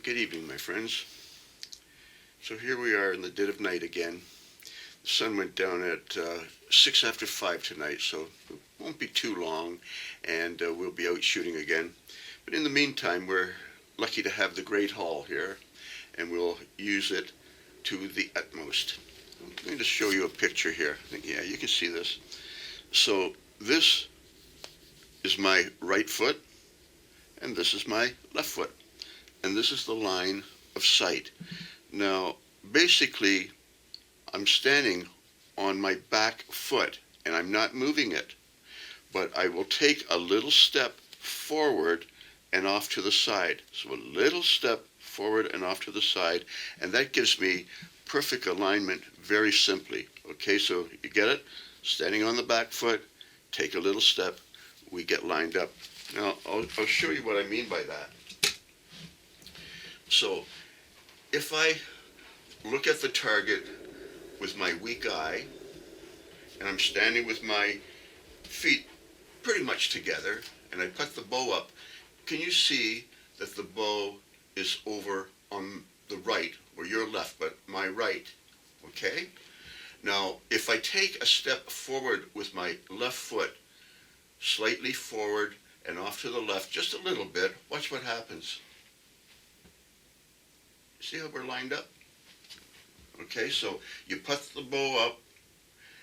Good evening, my friends. So here we are in the dead of night again. The sun went down at 6 after 5 tonight, so it won't be too long, and we'll be out shooting again. But in the meantime, we're lucky to have the Great Hall here, and we'll use it to the utmost. I'm going to show you a picture here. Yeah, you can see this. So this is my right foot, and this is my left foot. And this is the line of sight. Now, basically, I'm standing on my back foot, and I'm not moving it. But I will take a little step forward and off to the side. So a little step forward and off to the side, and that gives me perfect alignment very simply. Okay, so you get it? Standing on the back foot, take a little step, we get lined up. Now, I'll show you what I mean by that. So, if I look at the target with my weak eye, and I'm standing with my feet pretty much together, and I put the bow up, can you see that the bow is over on the right, or your left, but my right, okay? Now, if I take a step forward with my left foot, slightly forward and off to the left, just a little bit, watch what happens. See how we're lined up? Okay, so you put the bow up,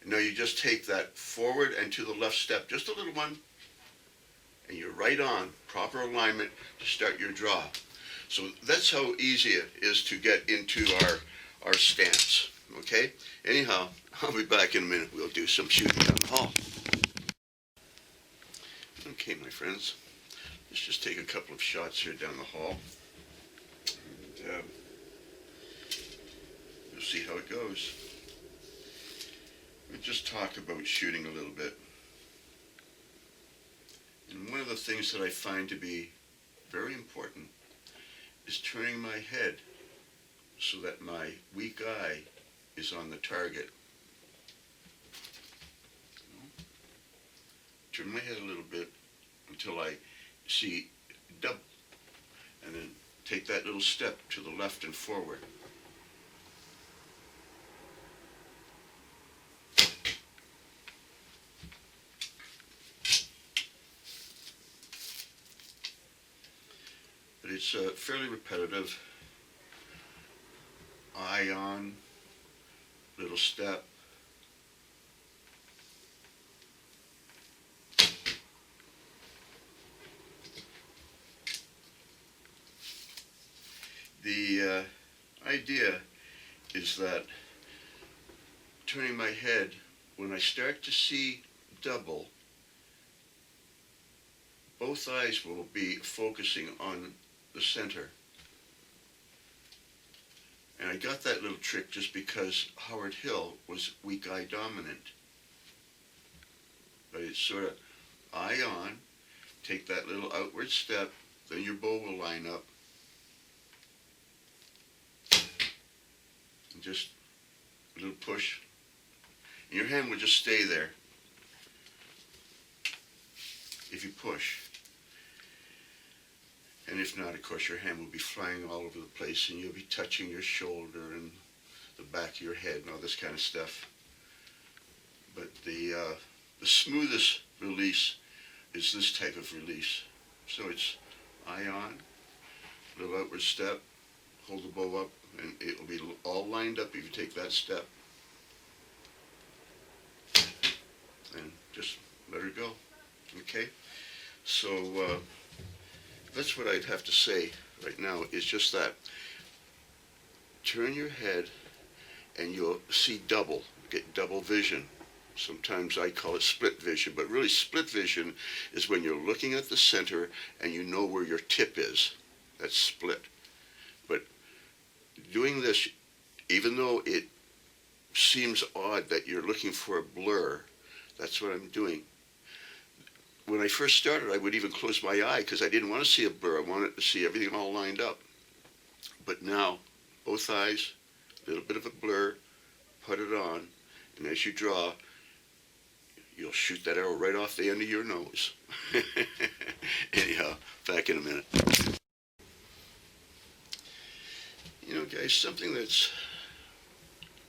and now you just take that forward and to the left step, just a little one, and you're right on, proper alignment to start your draw. So that's how easy it is to get into our stance, okay? Anyhow, I'll be back in a minute. We'll do some shooting down the hall. Okay, my friends, let's just take a couple of shots here down the hall. And, we'll see how it goes. We'll just talk about shooting a little bit. And one of the things that I find to be very important is turning my head so that my weak eye is on the target. Turn my head a little bit until I see double, and then take that little step to the left and forward. But it's fairly repetitive. Eye on, little step. The idea is that turning my head, when I start to see double, both eyes will be focusing on the center. And I got that little trick just because Howard Hill was weak eye dominant. But it's sort of eye on, take that little outward step, then your bow will line up. And just a little push. And your hand will just stay there if you push. And if not, of course, your hand will be flying all over the place, and you'll be touching your shoulder and the back of your head and all this kind of stuff. But the smoothest release is this type of release. So it's eye on, little outward step, hold the bow up, and it will be all lined up if you take that step. And just let her go, okay? So that's what I'd have to say right now, is just that. Turn your head and you'll see double, get double vision. Sometimes I call it split vision, but really split vision is when you're looking at the center and you know where your tip is. That's split. But doing this, even though it seems odd that you're looking for a blur, that's what I'm doing. When I first started, I would even close my eye because I didn't want to see a blur. I wanted to see everything all lined up. But now, both eyes, a little bit of a blur, put it on, and as you draw, you'll shoot that arrow right off the end of your nose. Anyhow, back in a minute. guys, something that's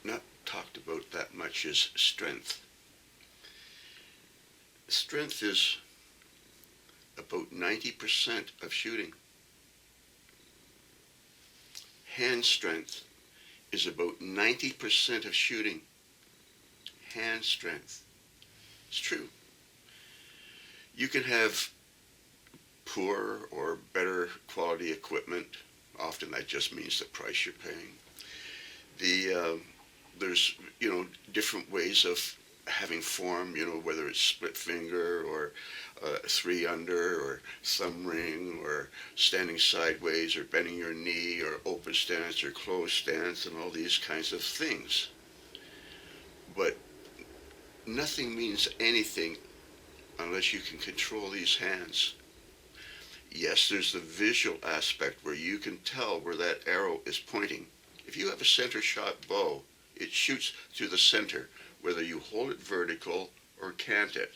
not talked about that much is strength. Strength is about 90% of shooting. Hand strength is about 90% of shooting. Hand strength. It's true. You can have poor or better quality equipment. Often that just means the price you're paying. There's, different ways of having form, whether it's split finger or 3-under or thumb ring or standing sideways or bending your knee or open stance or closed stance and all these kinds of things. But nothing means anything unless you can control these hands. Yes, there's the visual aspect where you can tell where that arrow is pointing. If you have a center shot bow, it shoots through the center, whether you hold it vertical or cant it.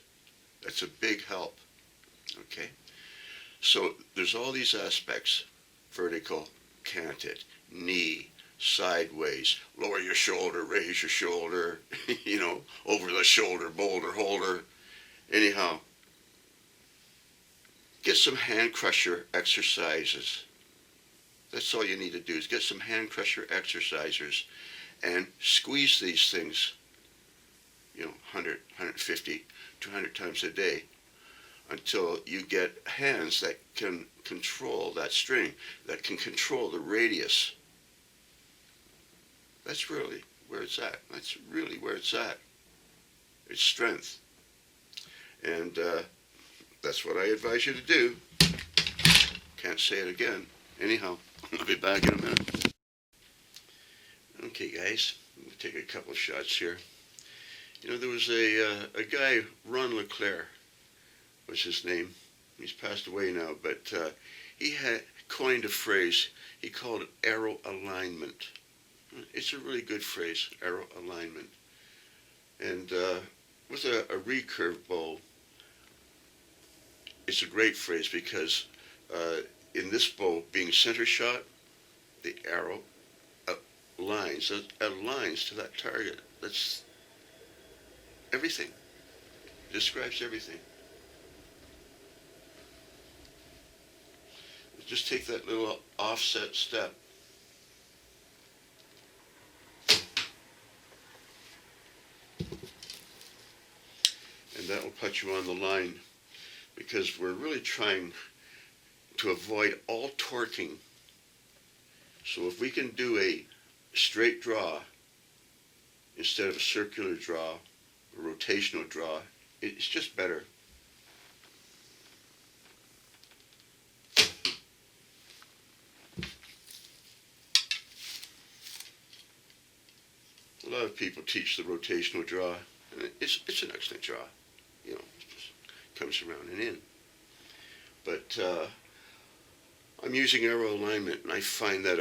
That's a big help, okay? So there's all these aspects: vertical, cant it, knee, sideways, lower your shoulder, raise your shoulder, over the shoulder, boulder holder. Anyhow, get some hand crusher exercises. That's all you need to do, is get some hand crusher exercises and squeeze these things, 100, 150, 200 times a day until you get hands that can control that string, that can control the radius. That's really where it's at. That's really where it's at. It's strength. And that's what I advise you to do. Can't say it again. Anyhow, I'll be back in a minute. Okay, guys, we'll take a couple shots here. There was a guy, Ron LeClaire was his name. He's passed away now, but he had coined a phrase. He called it arrow alignment. It's a really good phrase, arrow alignment. And with a recurve bow, it's a great phrase because in this bow, being center shot, the arrow aligns to that target. That's everything. It describes everything. Just take that little offset step. And that will put you on the line, because we're really trying to avoid all torquing. So if we can do a straight draw instead of a circular draw, a rotational draw, it's just better. A lot of people teach the rotational draw, and it's an excellent draw. It just comes around and in. But I'm using arrow alignment, and I find that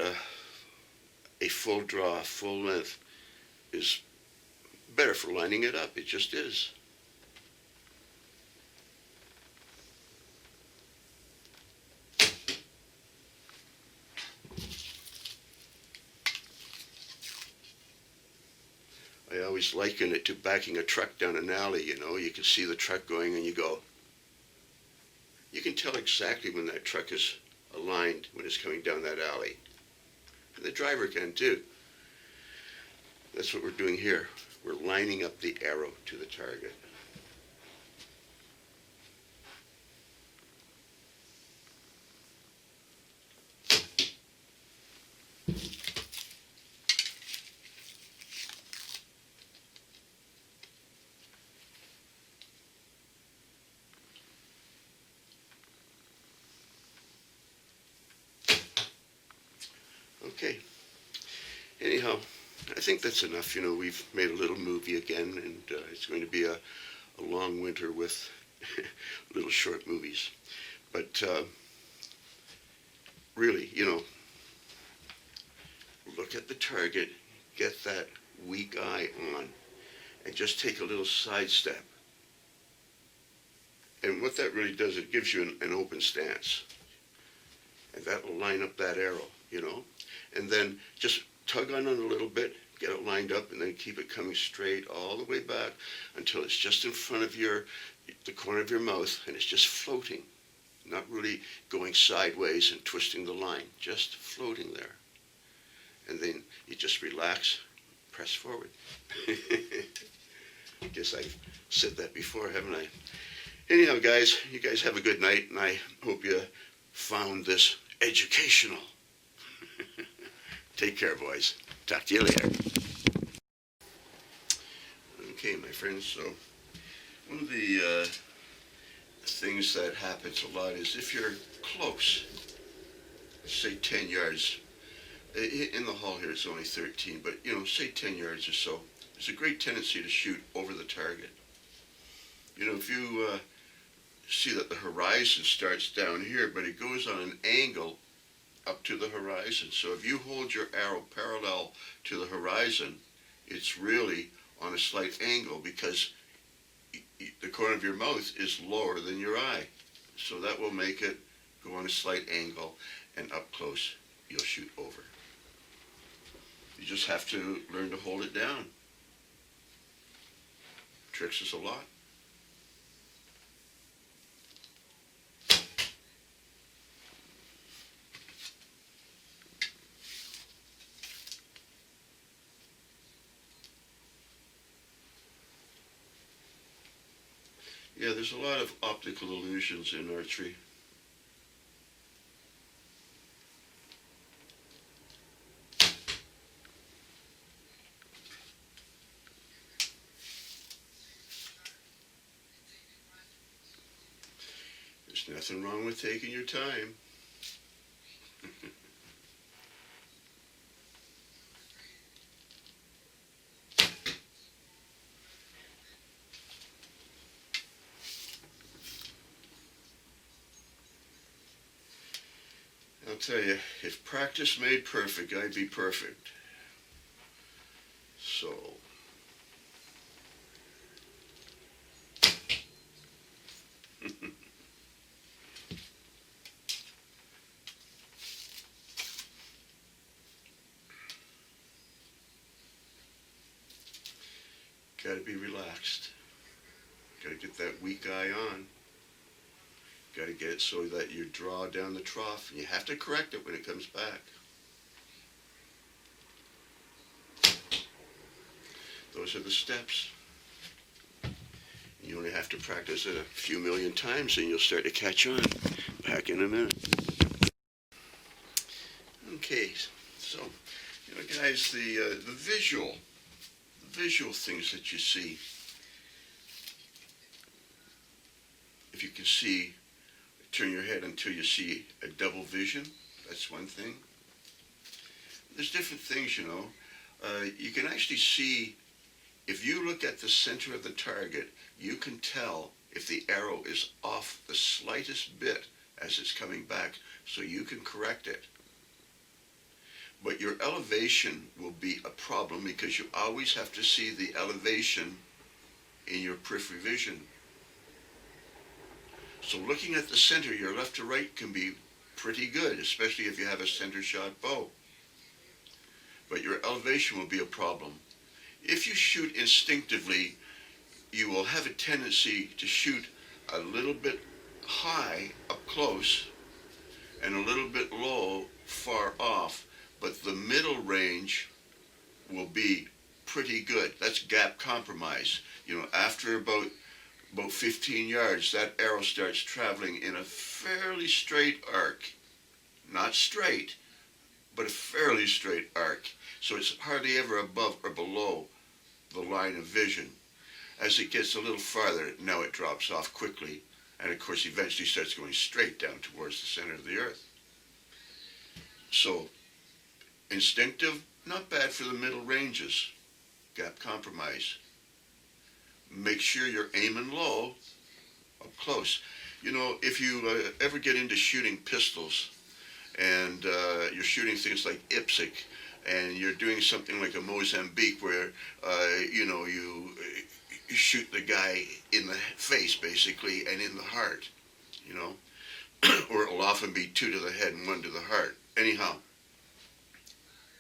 a full draw, full length, is better for lining it up. It just is. I always liken it to backing a truck down an alley. You can see the truck going and you go. You can tell exactly when that truck is aligned when it's coming down that alley. And the driver can too. That's what we're doing here. We're lining up the arrow to the target. Okay. Anyhow, I think that's enough. We've made a little movie again, and it's going to be a long winter with little short movies. But really, look at the target, get that weak eye on, and just take a little side step. And what that really does, it gives you an open stance. And that will line up that arrow. you know, and then just tug on it a little bit, get it lined up, and then keep it coming straight all the way back until it's just in front of the corner of your mouth, and it's just floating, not really going sideways and twisting the line, just floating there. And then you just relax, press forward. I guess I've said that before, haven't I? Anyhow, guys, you guys have a good night, and I hope you found this educational. Take care, boys. Talk to you later. Okay, my friends, so one of the things that happens a lot is if you're close, say 10 yards, in the hall here it's only 13, but say 10 yards or so, there's a great tendency to shoot over the target. If you see that the horizon starts down here, but it goes on an angle up to the horizon. So if you hold your arrow parallel to the horizon, it's really on a slight angle because the corner of your mouth is lower than your eye. So that will make it go on a slight angle, and up close you'll shoot over. You just have to learn to hold it down. Tricks us a lot. Yeah, there's a lot of optical illusions in archery. There's nothing wrong with taking your time. I'll tell you, if practice made perfect, I'd be perfect. So, gotta be relaxed. Gotta get that weak eye on. Got to get it so that you draw down the trough, and you have to correct it when it comes back. Those are the steps. You only have to practice it a few million times, and you'll start to catch on. Back in a minute. Okay, so guys, the visual things that you see. If you can see. Turn your head until you see a double vision. That's one thing. There's different things, you can actually see, if you look at the center of the target, you can tell if the arrow is off the slightest bit as it's coming back, so you can correct it. But your elevation will be a problem because you always have to see the elevation in your peripheral vision. So looking at the center, your left to right can be pretty good, especially if you have a center shot bow. But your elevation will be a problem. If you shoot instinctively, you will have a tendency to shoot a little bit high up close and a little bit low far off, but the middle range will be pretty good. That's gap compromise. After about 15 yards, that arrow starts traveling in a fairly straight arc. Not straight, but a fairly straight arc. So it's hardly ever above or below the line of vision. As it gets a little farther, now it drops off quickly, and of course eventually starts going straight down towards the center of the earth. So, instinctive, not bad for the middle ranges. Gap compromise. Make sure you're aiming low, up close. If you ever get into shooting pistols, and you're shooting things like IPSC, and you're doing something like a Mozambique where, you shoot the guy in the face, basically, and in the heart, or it'll often be 2 to the head and 1 to the heart. Anyhow,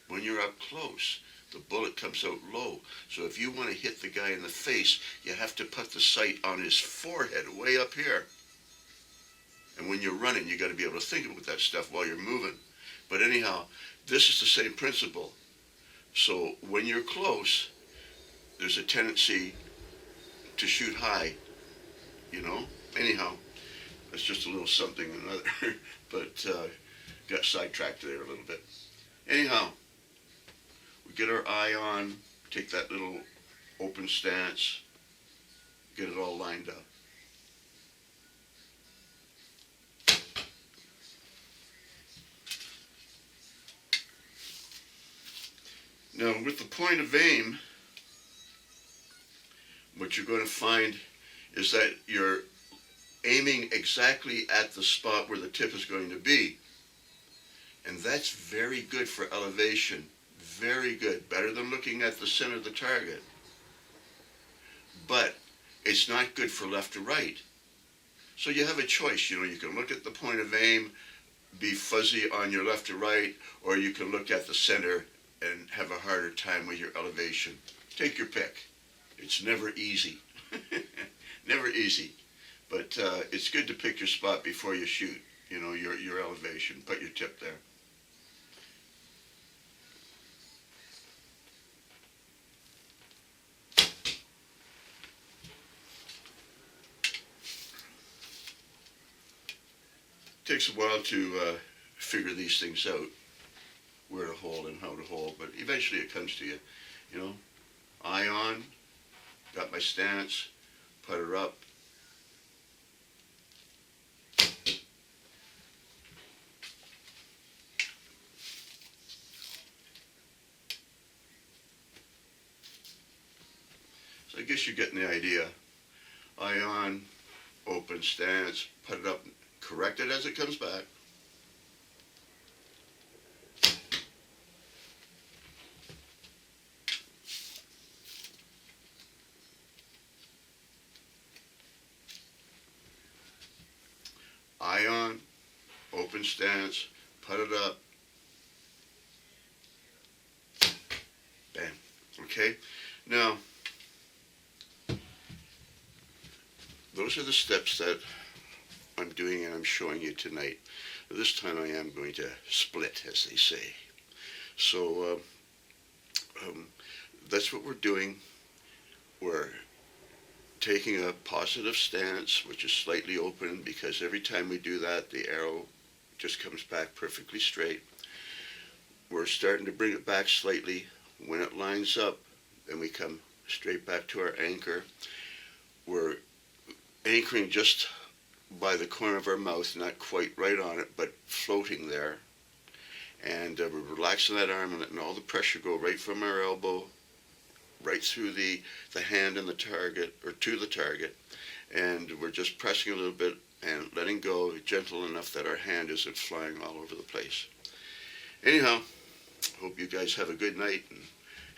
when you're up close, the bullet comes out low. So if you want to hit the guy in the face, you have to put the sight on his forehead, way up here. And when you're running, you got to be able to think about that stuff while you're moving. But anyhow, this is the same principle. So when you're close, there's a tendency to shoot high, you know? Anyhow, that's just a little something or another, but got sidetracked there a little bit. Anyhow, we get our eye on, take that little open stance, get it all lined up. Now, with the point of aim, what you're going to find is that you're aiming exactly at the spot where the tip is going to be. And that's very good for elevation. Very good. Better than looking at the center of the target. But it's not good for left or right. So you have a choice. You know, you can look at the point of aim, be fuzzy on your left or right, or you can look at the center and have a harder time with your elevation. Take your pick. It's never easy. Never easy. But it's good to pick your spot before you shoot, you know, your elevation. Put your tip there. Takes a while to figure these things out, where to hold and how to hold, but eventually it comes to you. You know, eye on, got my stance, putter up. So I guess you're getting the idea. Eye on, open stance, put it up, correct it as it comes back. Eye on, open stance, put it up. Bam. Okay? Now, those are the steps that I'm doing and I'm showing you tonight. This time I am going to split, as they say. So that's what we're doing. We're taking a positive stance, which is slightly open, because every time we do that, the arrow just comes back perfectly straight. We're starting to bring it back slightly. When it lines up, then we come straight back to our anchor. We're anchoring just by the corner of our mouth, not quite right on it, but floating there. And we're relaxing that arm and letting all the pressure go right from our elbow, right through the hand and the target, or to the target. And we're just pressing a little bit and letting go, gentle enough that our hand isn't flying all over the place. Anyhow, hope you guys have a good night and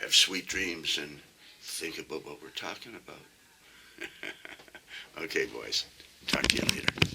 have sweet dreams and think about what we're talking about. Okay, boys. Talk to you later.